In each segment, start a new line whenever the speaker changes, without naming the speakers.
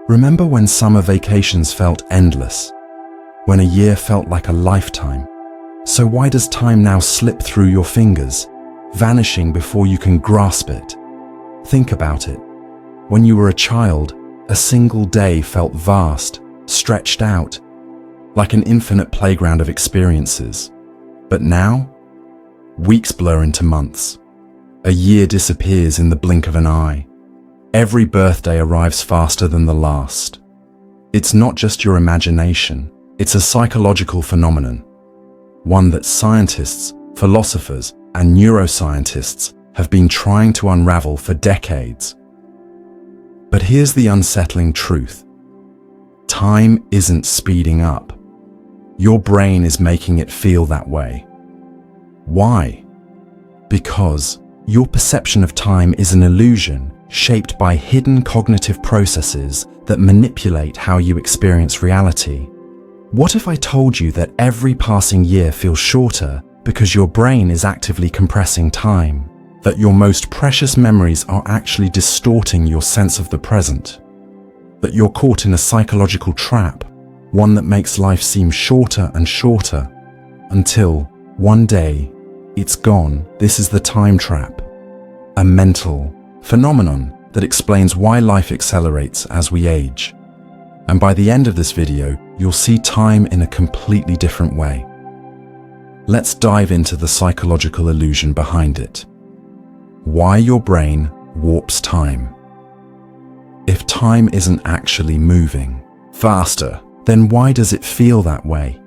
Remember when summer vacations felt endless? When a year felt like a lifetime? So why does time now slip through your fingers, vanishing before you can grasp it? Think about it. When you were a child, a single day felt vast, stretched out, like an infinite playground of experiences. But now, weeks blur into months. A year disappears in the blink of an eye. Every birthday arrives faster than the last. It's not just your imagination, it's a psychological phenomenon, one that scientists, philosophers, and neuroscientists have been trying to unravel for decades. But here's the unsettling truth. Time isn't speeding up. Your brain is making it feel that way. Why? Because your perception of time is an illusion shaped by hidden cognitive processes that manipulate how you experience reality. What if I told you that every passing year feels shorter because your brain is actively compressing time? That your most precious memories are actually distorting your sense of the present? That you're caught in a psychological trap, one that makes life seem shorter and shorter, until one day it's gone. This is the time trap, a mental phenomenon that explains why life accelerates as we age. And by the end of this video, you'll see time in a completely different way. Let's dive into the psychological illusion behind it. Why your brain warps time. If time isn't actually moving faster, then why does it feel that way?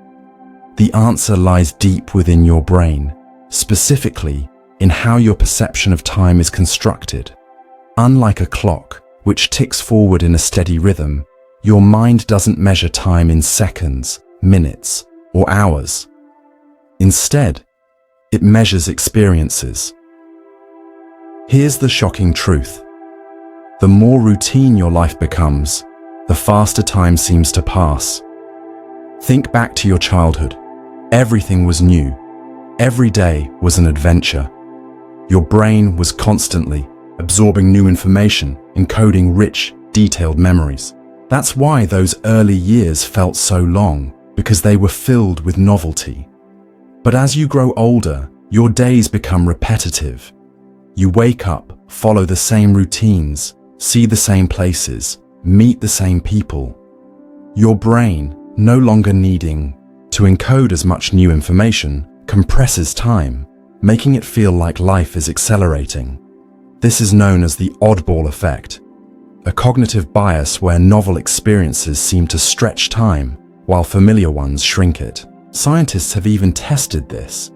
The answer lies deep within your brain, specifically in how your perception of time is constructed. Unlike a clock, which ticks forward in a steady rhythm, your mind doesn't measure time in seconds, minutes, or hours. Instead, it measures experiences. Here's the shocking truth. The more routine your life becomes, the faster time seems to pass. Think back to your childhood. Everything was new. Every day was an adventure. Your brain was constantly absorbing new information, encoding rich, detailed memories. That's why those early years felt so long, because they were filled with novelty. But as you grow older, your days become repetitive. You wake up, follow the same routines, see the same places, meet the same people. Your brain, no longer needing to encode as much new information, compresses time, making it feel like life is accelerating. This is known as the oddball effect, a cognitive bias where novel experiences seem to stretch time while familiar ones shrink it. Scientists have even tested this.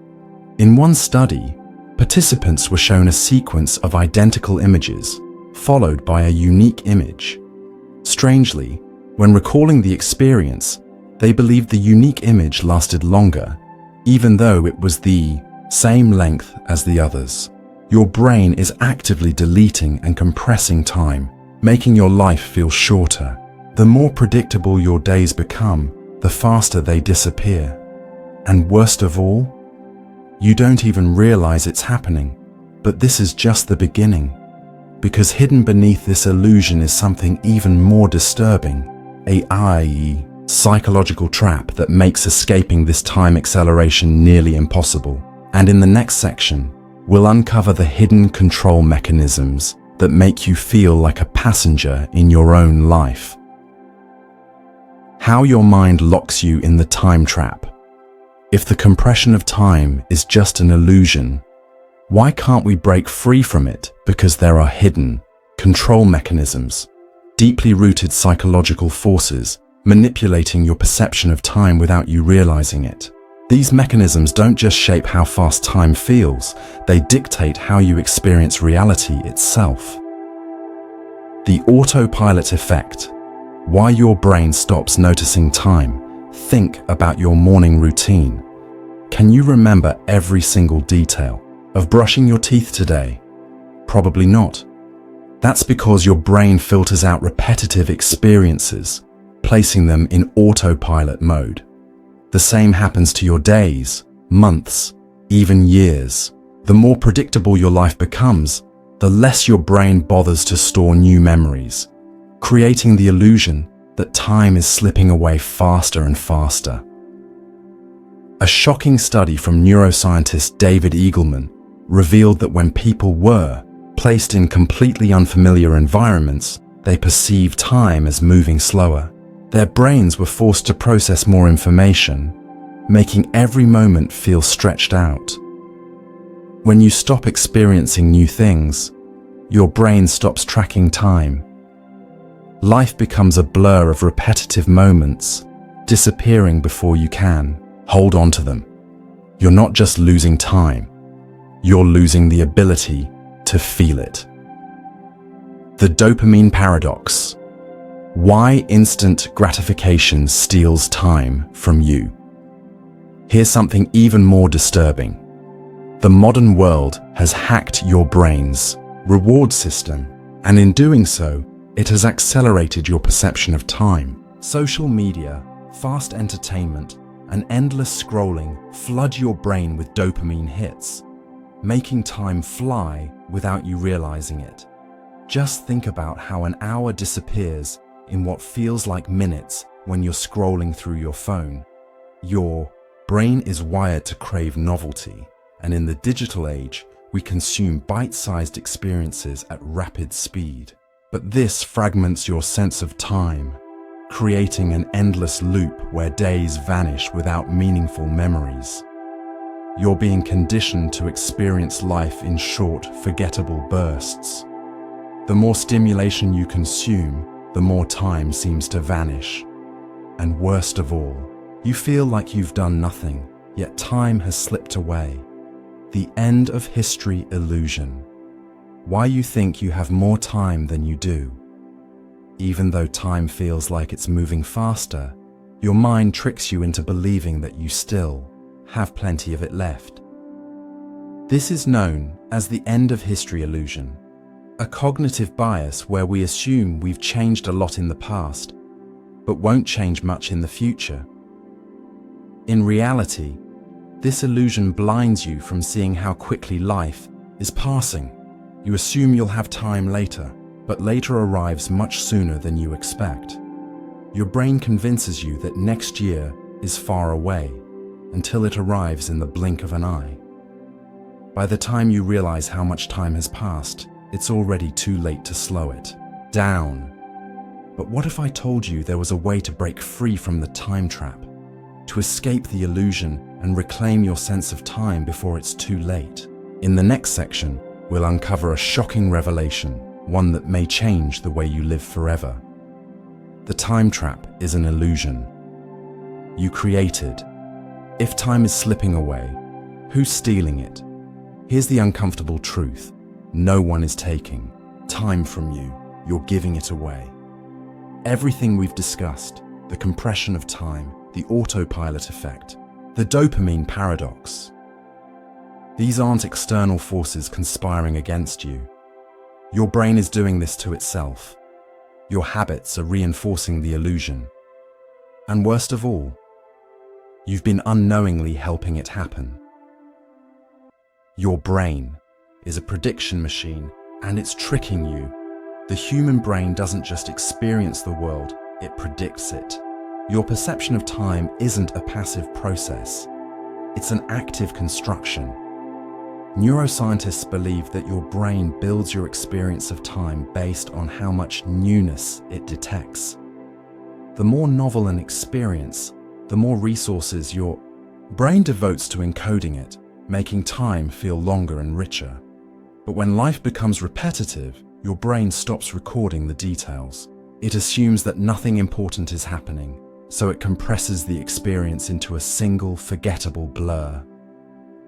In one study, participants were shown a sequence of identical images, followed by a unique image. Strangely, when recalling the experience, they believed the unique image lasted longer, even though it was the same length as the others. Your brain is actively deleting and compressing time, making your life feel shorter. The more predictable your days become, the faster they disappear. And worst of all, you don't even realize it's happening. But this is just the beginning, because hidden beneath this illusion is something even more disturbing, a psychological trap that makes escaping this time acceleration nearly impossible. And in the next section, we'll uncover the hidden control mechanisms that make you feel like a passenger in your own life. How your mind locks you in the time trap. If the compression of time is just an illusion, why can't we break free from it? Because there are hidden control mechanisms, deeply rooted psychological forces manipulating your perception of time without you realizing it. These mechanisms don't just shape how fast time feels, they dictate how you experience reality itself. The autopilot effect. Why your brain stops noticing time. Think about your morning routine. Can you remember every single detail of brushing your teeth today? Probably not. That's because your brain filters out repetitive experiences, placing them in autopilot mode. The same happens to your days, months, even years. The more predictable your life becomes, the less your brain bothers to store new memories, creating the illusion that time is slipping away faster and faster. A shocking study from neuroscientist David Eagleman revealed that when people were placed in completely unfamiliar environments, they perceived time as moving slower. Their brains were forced to process more information, making every moment feel stretched out. When you stop experiencing new things, your brain stops tracking time. Life becomes a blur of repetitive moments, disappearing before you can hold on to them. You're not just losing time, you're losing the ability to feel it. The dopamine paradox. Why instant gratification steals time from you. Here's something even more disturbing. The modern world has hacked your brain's reward system, and in doing so, it has accelerated your perception of time. Social media, fast entertainment, and endless scrolling flood your brain with dopamine hits, making time fly without you realizing it. Just think about how an hour disappears in what feels like minutes when you're scrolling through your phone. Your brain is wired to crave novelty, and in the digital age, we consume bite-sized experiences at rapid speed. But this fragments your sense of time, creating an endless loop where days vanish without meaningful memories. You're being conditioned to experience life in short, forgettable bursts. The more stimulation you consume, the more time seems to vanish. And worst of all, you feel like you've done nothing, yet time has slipped away. The end of history illusion. Why you think you have more time than you do. Even though time feels like it's moving faster, your mind tricks you into believing that you still have plenty of it left. This is known as the end of history illusion, a cognitive bias where we assume we've changed a lot in the past, but won't change much in the future. In reality, this illusion blinds you from seeing how quickly life is passing. You assume you'll have time later, but later arrives much sooner than you expect. Your brain convinces you that next year is far away, until it arrives in the blink of an eye. By the time you realize how much time has passed, it's already too late to slow it down. But what if I told you there was a way to break free from the time trap, to escape the illusion and reclaim your sense of time before it's too late? In the next section, we'll uncover a shocking revelation, one that may change the way you live forever. The time trap is an illusion you created. If time is slipping away, who's stealing it? Here's the uncomfortable truth. No one is taking time from you. You're giving it away. Everything we've discussed, the compression of time, the autopilot effect, the dopamine paradox, these aren't external forces conspiring against you. Your brain is doing this to itself. Your habits are reinforcing the illusion. And worst of all, you've been unknowingly helping it happen. Your brain is a prediction machine, and it's tricking you. The human brain doesn't just experience the world, it predicts it. Your perception of time isn't a passive process. It's an active construction. Neuroscientists believe that your brain builds your experience of time based on how much newness it detects. The more novel an experience, the more resources your brain devotes to encoding it, making time feel longer and richer. But when life becomes repetitive, your brain stops recording the details. It assumes that nothing important is happening, so it compresses the experience into a single, forgettable blur.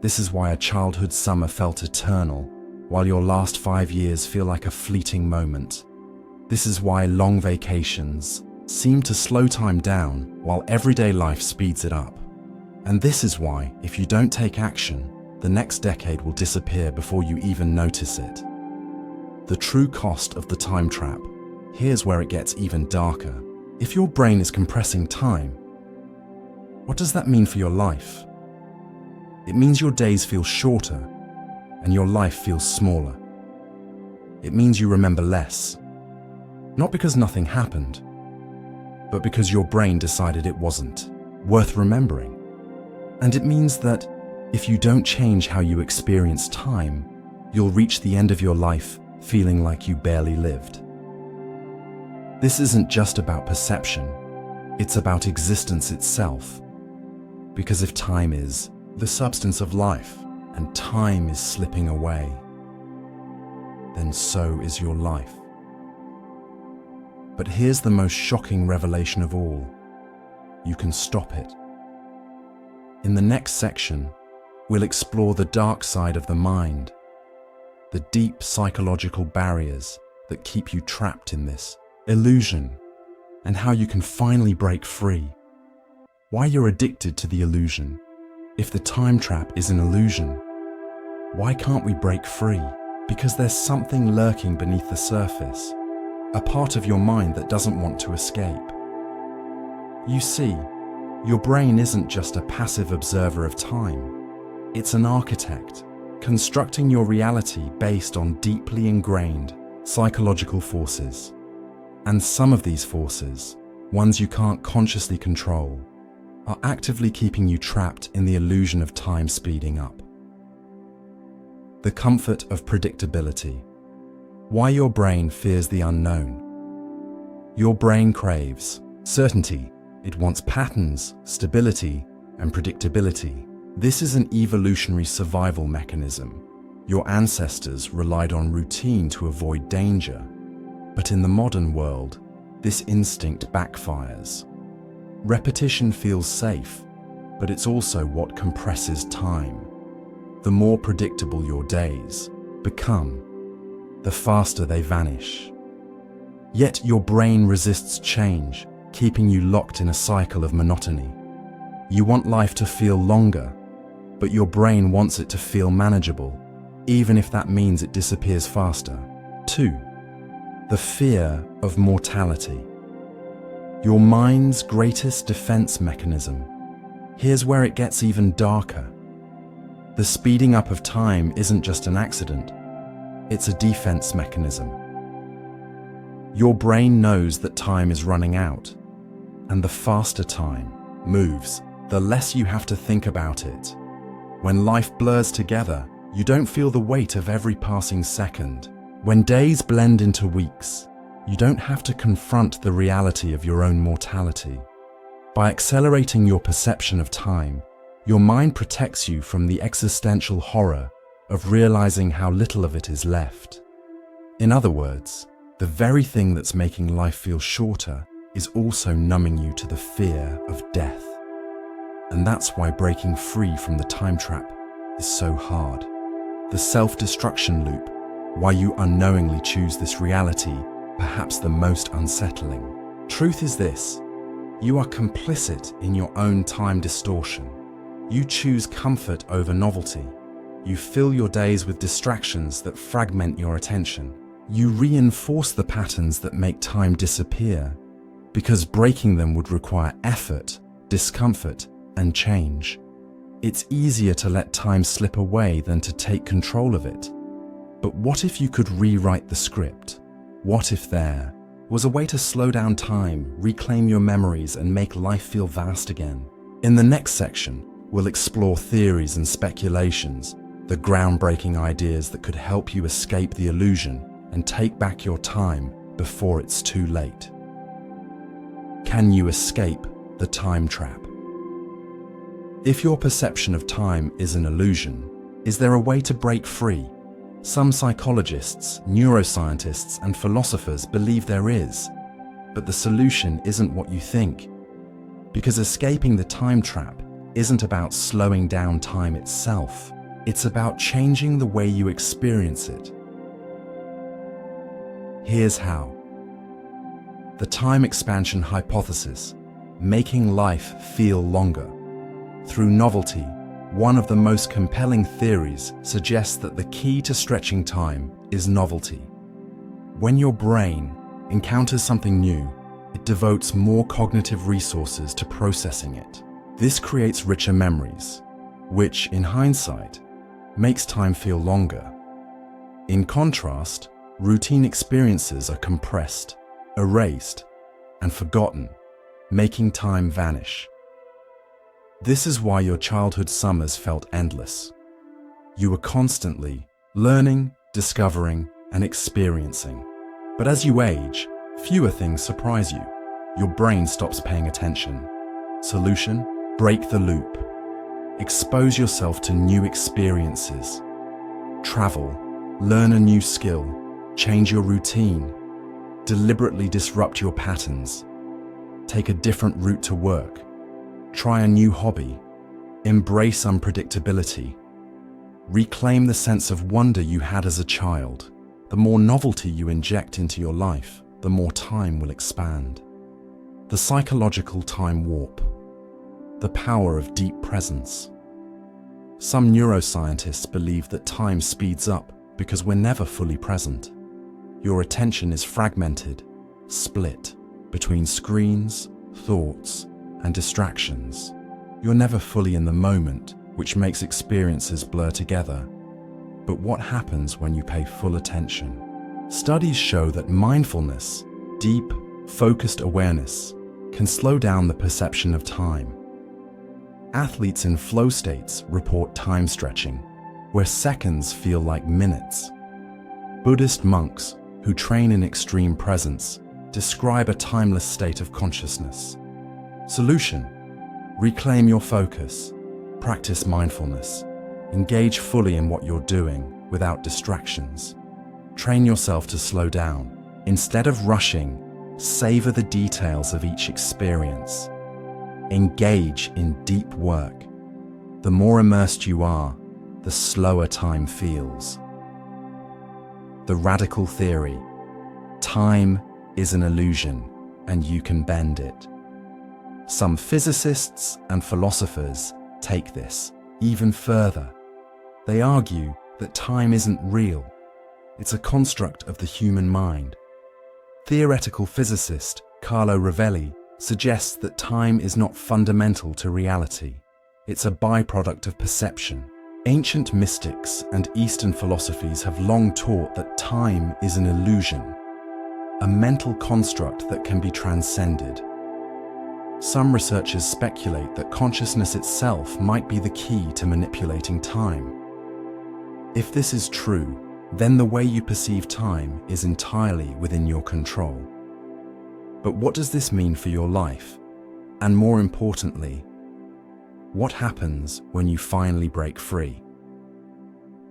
This is why a childhood summer felt eternal, while your last 5 years feel like a fleeting moment. This is why long vacations seem to slow time down, while everyday life speeds it up. And this is why, if you don't take action, the next decade will disappear before you even notice it. The true cost of the time trap. Here's where it gets even darker. If your brain is compressing time, what does that mean for your life? It means your days feel shorter and your life feels smaller. It means you remember less Not because nothing happened, but because your brain decided it wasn't worth remembering. And it means that if you don't change how you experience time, you'll reach the end of your life feeling like you barely lived. This isn't just about perception, it's about existence itself. Because if time is the substance of life and time is slipping away, then so is your life. But here's the most shocking revelation of all. You can stop it. In the next section, we'll explore the dark side of the mind, the deep psychological barriers that keep you trapped in this illusion, and how you can finally break free. Why you're addicted to the illusion. If the time trap is an illusion, why can't we break free? Because there's something lurking beneath the surface, a part of your mind that doesn't want to escape. You see, your brain isn't just a passive observer of time. It's an architect, constructing your reality based on deeply ingrained psychological forces. And some of these forces, ones you can't consciously control, are actively keeping you trapped in the illusion of time speeding up. The comfort of predictability. Why your brain fears the unknown. Your brain craves certainty. It wants patterns, stability, and predictability. This is an evolutionary survival mechanism. Your ancestors relied on routine to avoid danger. But in the modern world, this instinct backfires. Repetition feels safe, but it's also what compresses time. The more predictable your days become, the faster they vanish. Yet your brain resists change, keeping you locked in a cycle of monotony. You want life to feel longer, but your brain wants it to feel manageable, even if that means it disappears faster. 2. The fear of mortality. Your mind's greatest defense mechanism. Here's where it gets even darker. The speeding up of time isn't just an accident, it's a defense mechanism. Your brain knows that time is running out, and the faster time moves, the less you have to think about it. When life blurs together, you don't feel the weight of every passing second. When days blend into weeks, you don't have to confront the reality of your own mortality. By accelerating your perception of time, your mind protects you from the existential horror of realizing how little of it is left. In other words, the very thing that's making life feel shorter is also numbing you to the fear of death. And that's why breaking free from the time trap is so hard. The self-destruction loop, why you unknowingly choose this reality, perhaps the most unsettling. Truth is this: you are complicit in your own time distortion. You choose comfort over novelty. You fill your days with distractions that fragment your attention. You reinforce the patterns that make time disappear, because breaking them would require effort, discomfort, and change. It's easier to let time slip away than to take control of it. But what if you could rewrite the script? What if there was a way to slow down time, reclaim your memories, and make life feel vast again? In the next section, we'll explore theories and speculations, the groundbreaking ideas that could help you escape the illusion and take back your time before it's too late. Can you escape the time trap? If your perception of time is an illusion, is there a way to break free? Some psychologists, neuroscientists, and philosophers believe there is, but the solution isn't what you think. Because escaping the time trap isn't about slowing down time itself, it's about changing the way you experience it. Here's how. The time expansion hypothesis, making life feel longer. Through novelty, one of the most compelling theories suggests that the key to stretching time is novelty. When your brain encounters something new, it devotes more cognitive resources to processing it. This creates richer memories, which, in hindsight, makes time feel longer. In contrast, routine experiences are compressed, erased, and forgotten, making time vanish. This is why your childhood summers felt endless. You were constantly learning, discovering, and experiencing. But as you age, fewer things surprise you. Your brain stops paying attention. Solution? Break the loop. Expose yourself to new experiences. Travel, learn a new skill, change your routine, deliberately disrupt your patterns. Take a different route to work. Try a new hobby. Embrace unpredictability. Reclaim the sense of wonder you had as a child. The more novelty you inject into your life, the more time will expand. The psychological time warp. The power of deep presence. Some neuroscientists believe that time speeds up because we're never fully present. Your attention is fragmented, split between screens, thoughts, and distractions. You're never fully in the moment, which makes experiences blur together. But what happens when you pay full attention? Studies show that mindfulness, deep, focused awareness, can slow down the perception of time. Athletes in flow states report time stretching, where seconds feel like minutes. Buddhist monks who train in extreme presence describe a timeless state of consciousness. Solution: reclaim your focus, practice mindfulness, engage fully in what you're doing without distractions. Train yourself to slow down. Instead of rushing, savor the details of each experience. Engage in deep work. The more immersed you are, the slower time feels. The radical theory: time is an illusion, and you can bend it. Some physicists and philosophers take this even further. They argue that time isn't real. It's a construct of the human mind. Theoretical physicist Carlo Rovelli suggests that time is not fundamental to reality. It's a byproduct of perception. Ancient mystics and Eastern philosophies have long taught that time is an illusion, a mental construct that can be transcended. Some researchers speculate that consciousness itself might be the key to manipulating time. If this is true, then the way you perceive time is entirely within your control. But what does this mean for your life? And more importantly, what happens when you finally break free?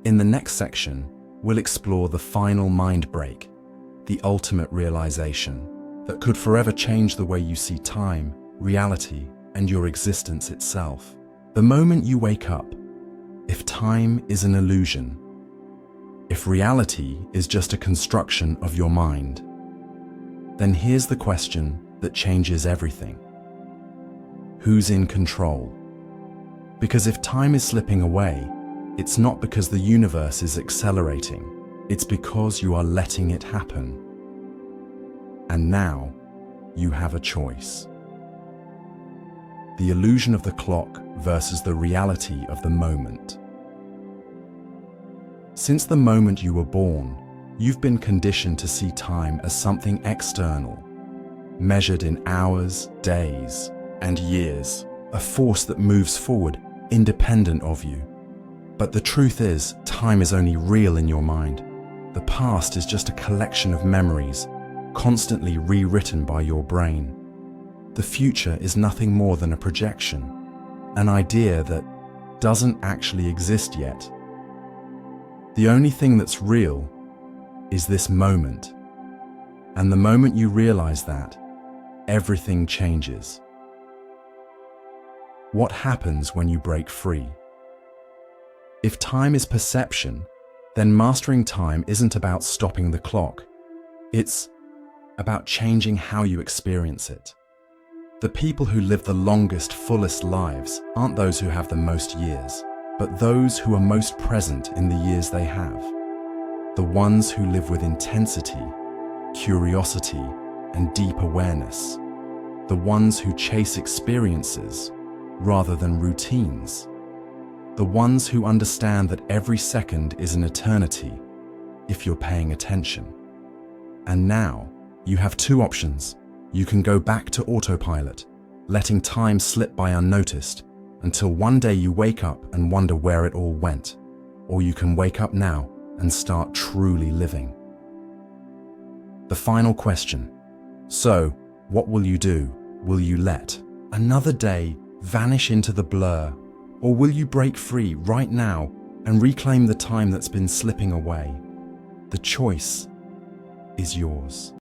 In the next section, we'll explore the final mind break, the ultimate realization that could forever change the way you see time, reality, and your existence itself. The moment you wake up, if time is an illusion, if reality is just a construction of your mind, then here's the question that changes everything. Who's in control? Because if time is slipping away, it's not because the universe is accelerating, it's because you are letting it happen. And now, you have a choice. The illusion of the clock versus the reality of the moment. Since the moment you were born, you've been conditioned to see time as something external, measured in hours, days, and years, a force that moves forward independent of you. But the truth is, time is only real in your mind. The past is just a collection of memories, constantly rewritten by your brain. The future is nothing more than a projection, an idea that doesn't actually exist yet. The only thing that's real is this moment. And the moment you realize that, everything changes. What happens when you break free? If time is perception, then mastering time isn't about stopping the clock. It's about changing how you experience it. The people who live the longest, fullest lives aren't those who have the most years, but those who are most present in the years they have. The ones who live with intensity, curiosity, and deep awareness. The ones who chase experiences rather than routines. The ones who understand that every second is an eternity if you're paying attention. And now, You have two options. You can go back to autopilot, letting time slip by unnoticed, until one day you wake up and wonder where it all went. Or you can wake up now and start truly living. The final question. So, what will you do? Will you let another day vanish into the blur? Or will you break free right now and reclaim the time that's been slipping away? The choice is yours.